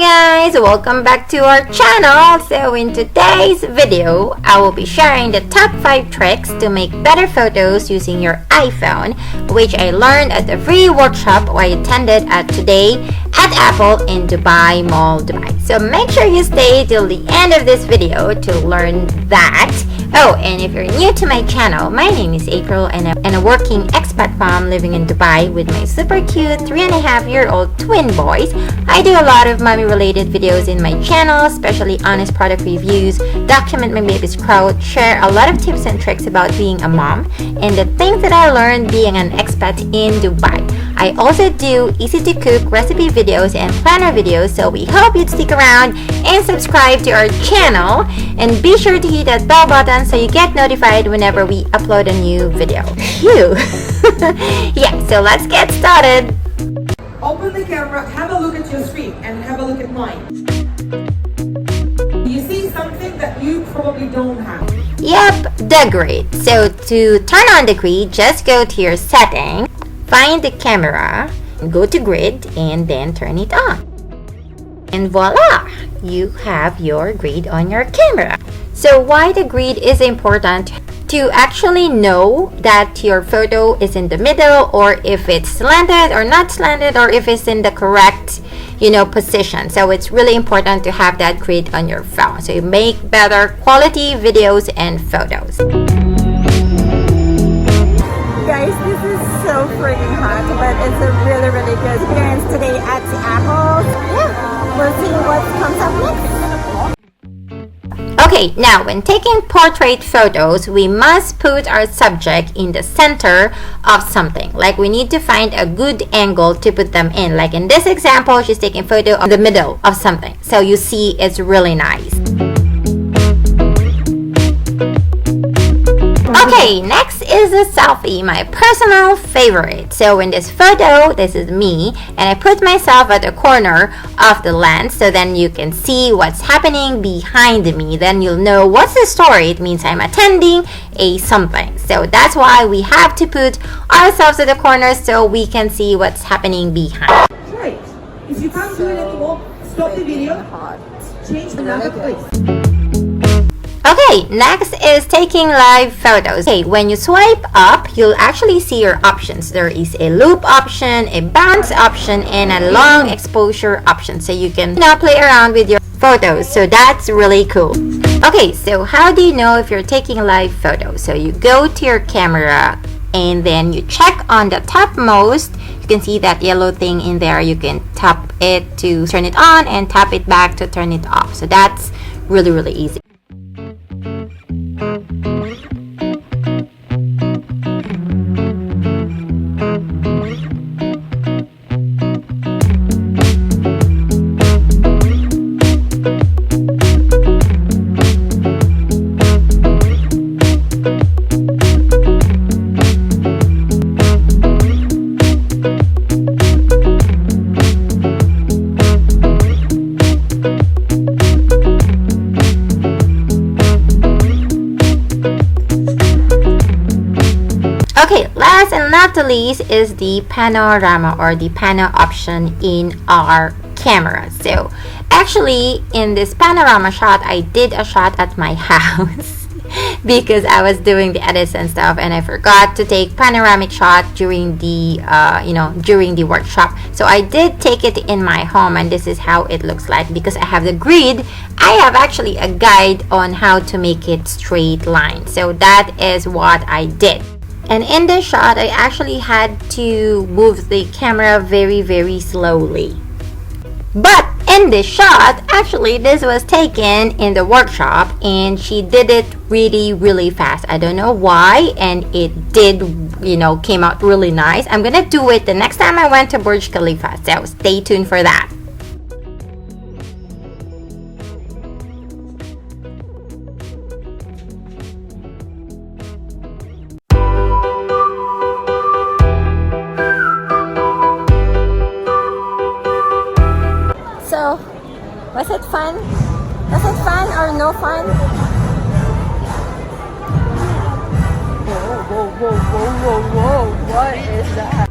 guys, welcome back to our channel. So in today's video, I will be sharing the top 5 tricks to make better photos using your iPhone, which I learned at the free workshop I attended at Todayatapple in Dubai Mall, Dubai. So make sure you stay till the end of this video to learn that. Oh, and if you're new to my channel, my name is April and I'm a working expat mom living in Dubai with my super cute 3.5-year-old twin boys. I do a lot of mommy related videos in my channel, especially honest product reviews, document my baby's growth, share a lot of tips and tricks about being a mom, and the things that I learned being an expat in Dubai. I also do easy to cook recipe videos and planner videos, so we hope you'd stick around and subscribe to our channel, and be sure to hit that bell button so you get notified whenever we upload a new video. Phew! Yeah, so let's get started. Open the camera, have a look at your screen, and have a look at mine. You see something that you probably don't have. Yep, the grid. So to turn on the grid, just go to your setting, find the camera, go to grid, and then turn it on. And voila! You have your grid on your camera. So why the grid is important? To actually know that your photo is in the middle, or if it's slanted or not slanted, or if it's in the correct, position. So it's really important to have that grid on your phone so you make better quality videos and photos. Guys, this is so freaking hot, but it's a really good experience today at Apple. Yeah, we'll see what comes up next. Okay, now when taking portrait photos, we must put our subject in the center of something. Like we need to find a good angle to put them in. Like in this example, she's taking a photo of the middle of something. So you see it's really nice. Okay, next is a selfie, my personal favorite. So in this photo, this is me, and I put myself at the corner of the lens so then you can see what's happening behind me. Then you'll know what's the story. It means I'm attending a something. So that's why we have to put ourselves at the corner so we can see what's happening behind. Right. If you can't do it anymore, stop the video. Change another place. Okay, next is taking live photos. Okay, when you swipe up, you'll actually see your options. There is a loop option, a bounce option, and a long exposure option. So you can now play around with your photos. So that's really cool. Okay, so how do you know if you're taking live photos? So you go to your camera and then you check on the topmost. You can see that yellow thing in there. You can tap it to turn it on and tap it back to turn it off. So that's really easy. Okay, last and not the least is the panorama or the pano option in our camera. So actually in this panorama shot, I did a shot at my house because I was doing the edits and stuff, and I forgot to take panoramic shot during the during the workshop. So I did take it in my home, and this is how it looks like. Because I have the grid, I have actually a guide on how to make it straight line. So that is what I did. And in this shot, I actually had to move the camera very slowly. But in this shot, actually this was taken in the workshop and she did it really fast. I don't know why, and it did, came out really nice. I'm gonna do it the next time I went to Burj Khalifa, so stay tuned for that. So, was it fun? Was it fun or no fun? Whoa, what is that?